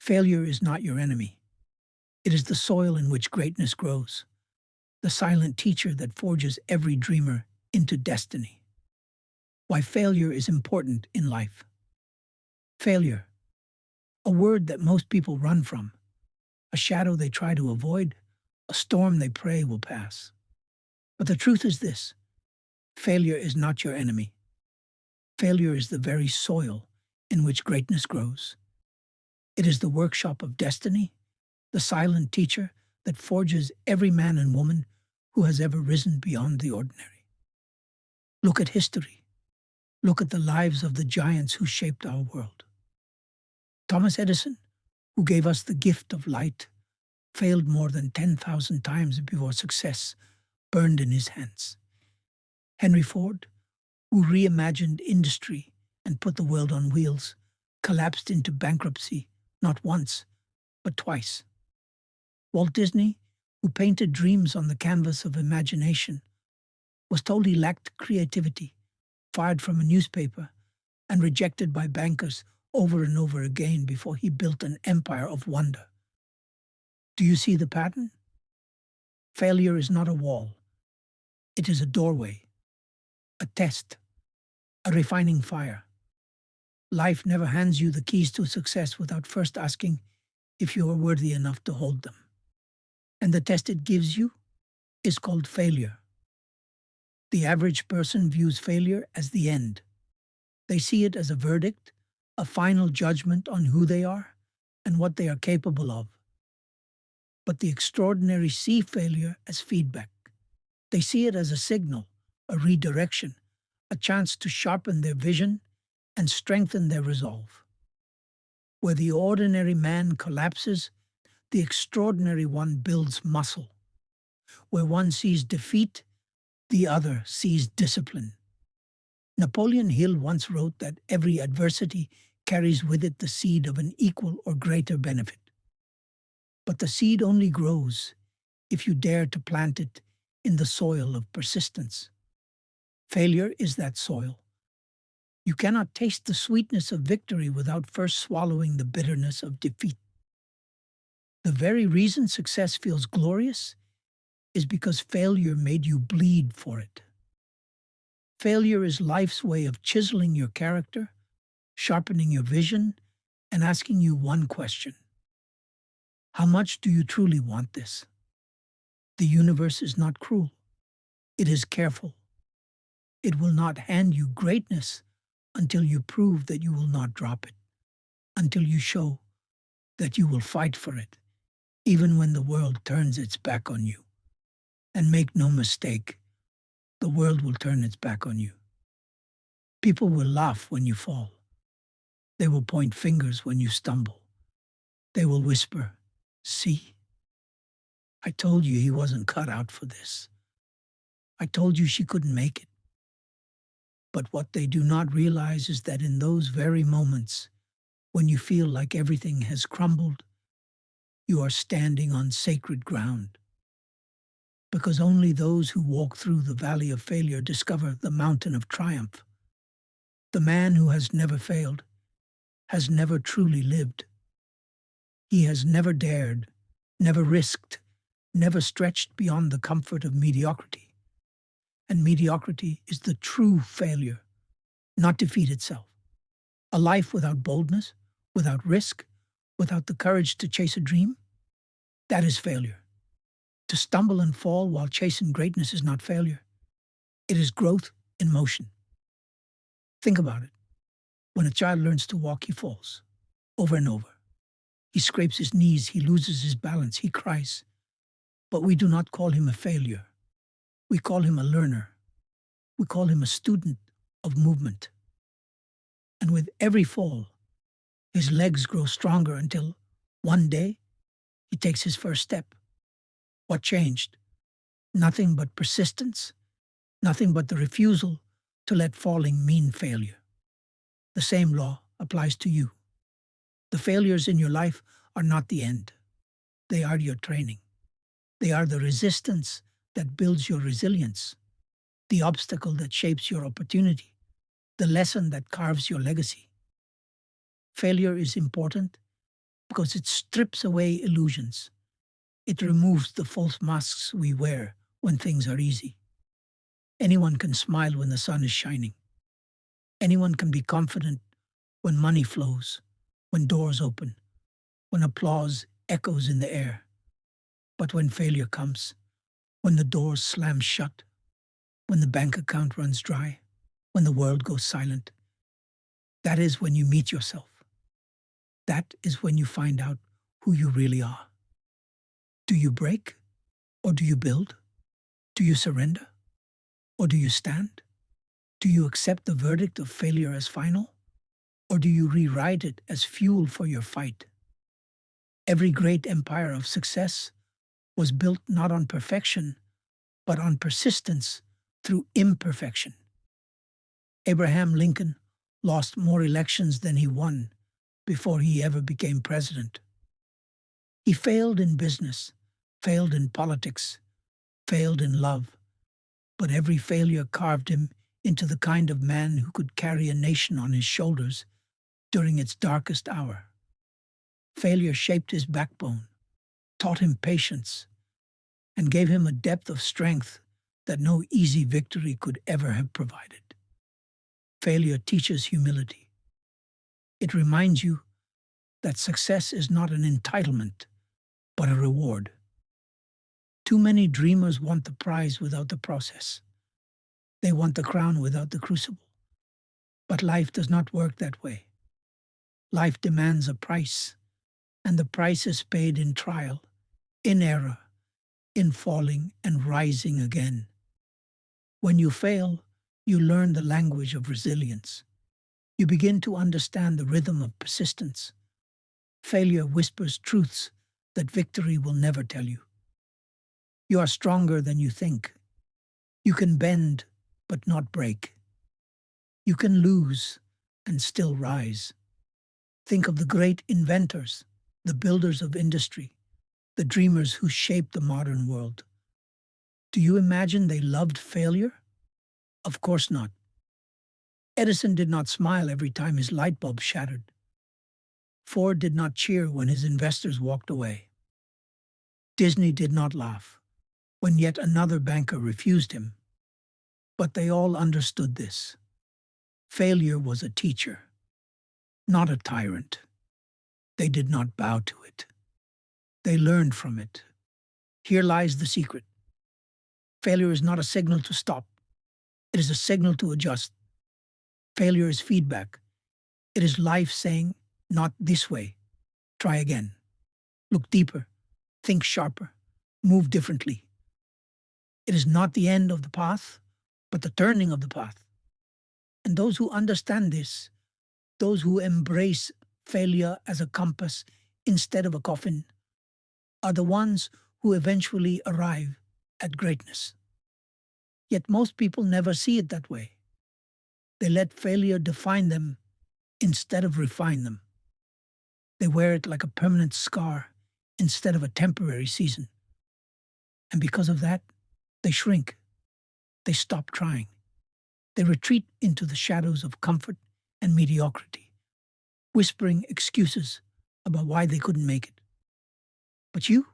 Failure is not your enemy. It is the soil in which greatness grows, the silent teacher that forges every dreamer into destiny. Why failure is important in life. Failure, a word that most people run from, a shadow they try to avoid, a storm they pray will pass. But the truth is this: failure is not your enemy. Failure is the very soil in which greatness grows. It is the workshop of destiny, the silent teacher that forges every man and woman who has ever risen beyond the ordinary. Look at history. Look at the lives of the giants who shaped our world. Thomas Edison, who gave us the gift of light, failed more than 10,000 times before success burned in his hands. Henry Ford, who reimagined industry and put the world on wheels, collapsed into bankruptcy not once, but twice. Walt Disney, who painted dreams on the canvas of imagination, was told he lacked creativity, fired from a newspaper, and rejected by bankers over and over again before he built an empire of wonder. Do you see the pattern? Failure is not a wall. It is a doorway, a test, a refining fire. Life never hands you the keys to success without first asking if you are worthy enough to hold them. And the test it gives you is called failure. The average person views failure as the end. They see it as a verdict, a final judgment on who they are and what they are capable of. But the extraordinary see failure as feedback. They see it as a signal, a redirection, a chance to sharpen their vision and strengthen their resolve. Where the ordinary man collapses, the extraordinary one builds muscle. Where one sees defeat, the other sees discipline. Napoleon Hill once wrote that every adversity carries with it the seed of an equal or greater benefit. But the seed only grows if you dare to plant it in the soil of persistence. Failure is that soil. You cannot taste the sweetness of victory without first swallowing the bitterness of defeat. The very reason success feels glorious is because failure made you bleed for it. Failure is life's way of chiseling your character, sharpening your vision, and asking you one question: how much do you truly want this? The universe is not cruel. It is careful. It will not hand you greatness until you prove that you will not drop it, until you show that you will fight for it, even when the world turns its back on you. And make no mistake, the world will turn its back on you. People will laugh when you fall. They will point fingers when you stumble. They will whisper, "See? I told you he wasn't cut out for this. I told you she couldn't make it." But what they do not realize is that in those very moments, when you feel like everything has crumbled, you are standing on sacred ground. Because only those who walk through the valley of failure discover the mountain of triumph. The man who has never failed has never truly lived. He has never dared, never risked, never stretched beyond the comfort of mediocrity. And mediocrity is the true failure, not defeat itself. A life without boldness, without risk, without the courage to chase a dream, that is failure. To stumble and fall while chasing greatness is not failure. It is growth in motion. Think about it. When a child learns to walk, he falls, over and over. He scrapes his knees, he loses his balance, he cries. But we do not call him a failure. We call him a learner. We call him a student of movement. And with every fall, his legs grow stronger until one day he takes his first step. What changed? Nothing but persistence, nothing but the refusal to let falling mean failure. The same law applies to you. The failures in your life are not the end. They are your training. They are the resistance that builds your resilience, the obstacle that shapes your opportunity, the lesson that carves your legacy. Failure is important because it strips away illusions. It removes the false masks we wear when things are easy. Anyone can smile when the sun is shining. Anyone can be confident when money flows, when doors open, when applause echoes in the air. But when failure comes, when the doors slam shut, when the bank account runs dry, when the world goes silent, that is when you meet yourself. That is when you find out who you really are. Do you break or do you build? Do you surrender or do you stand? Do you accept the verdict of failure as final or do you rewrite it as fuel for your fight? Every great empire of success was built not on perfection, but on persistence through imperfection. Abraham Lincoln lost more elections than he won before he ever became president. He failed in business, failed in politics, failed in love, but every failure carved him into the kind of man who could carry a nation on his shoulders during its darkest hour. Failure shaped his backbone, taught him patience, and gave him a depth of strength that no easy victory could ever have provided. Failure teaches humility. It reminds you that success is not an entitlement, but a reward. Too many dreamers want the prize without the process. They want the crown without the crucible. But life does not work that way. Life demands a price, and the price is paid in trial, in error, in falling and rising again. When you fail, you learn the language of resilience. You begin to understand the rhythm of persistence. Failure whispers truths that victory will never tell you. You are stronger than you think. You can bend, but not break. You can lose and still rise. Think of the great inventors, the builders of industry, the dreamers who shaped the modern world. Do you imagine they loved failure? Of course not. Edison did not smile every time his light bulb shattered. Ford did not cheer when his investors walked away. Disney did not laugh when yet another banker refused him. But they all understood this. Failure was a teacher, not a tyrant. They did not bow to it. They learned from it. Here lies the secret. Failure is not a signal to stop. It is a signal to adjust. Failure is feedback. It is life saying, not this way. Try again. Look deeper. Think sharper. Move differently. It is not the end of the path, but the turning of the path. And those who understand this, those who embrace failure as a compass instead of a coffin, are the ones who eventually arrive at greatness. Yet most people never see it that way. They let failure define them instead of refine them. They wear it like a permanent scar instead of a temporary season. And because of that, they shrink. They stop trying. They retreat into the shadows of comfort and mediocrity, whispering excuses about why they couldn't make it. But you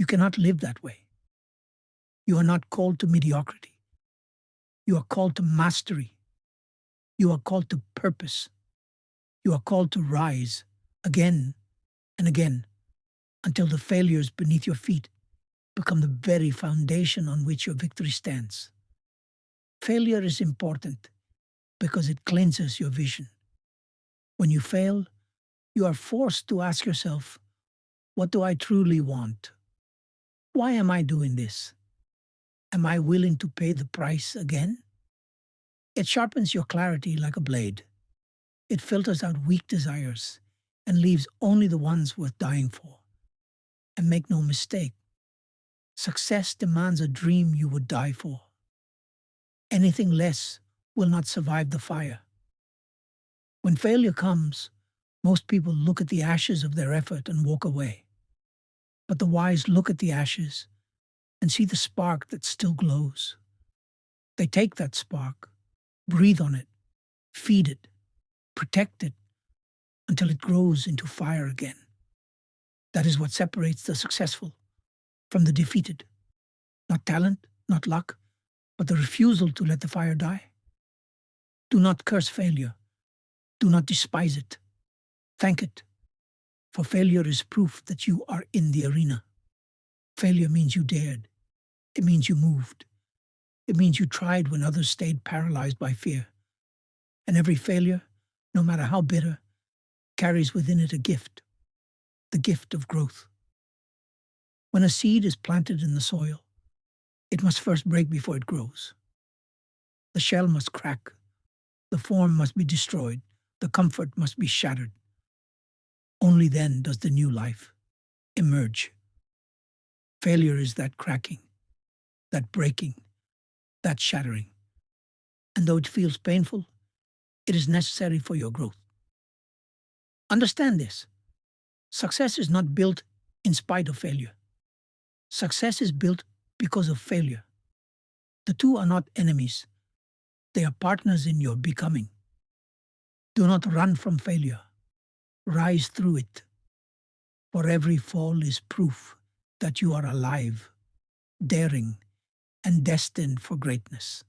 cannot live that way. You are not called to mediocrity. You are called to mastery. You are called to purpose. You are called to rise again and again until the failures beneath your feet become the very foundation on which your victory stands. Failure is important because it cleanses your vision. When you fail, you are forced to ask yourself, what do I truly want? Why am I doing this? Am I willing to pay the price again? It sharpens your clarity like a blade. It filters out weak desires and leaves only the ones worth dying for. And make no mistake, success demands a dream you would die for. Anything less will not survive the fire. When failure comes, most people look at the ashes of their effort and walk away. But the wise look at the ashes and see the spark that still glows. They take that spark, breathe on it, feed it, protect it, until it grows into fire again. That is what separates the successful from the defeated. Not talent, not luck, but the refusal to let the fire die. Do not curse failure. Do not despise it. Thank it, for failure is proof that you are in the arena. Failure means you dared. It means you moved. It means you tried when others stayed paralyzed by fear. And every failure, no matter how bitter, carries within it a gift, the gift of growth. When a seed is planted in the soil, it must first break before it grows. The shell must crack, the form must be destroyed, the comfort must be shattered. Only then does the new life emerge. Failure is that cracking, that breaking, that shattering. And though it feels painful, it is necessary for your growth. Understand this. Success is not built in spite of failure. Success is built because of failure. The two are not enemies. They are partners in your becoming. Do not run from failure. Rise through it. For every fall is proof that you are alive, daring, and destined for greatness.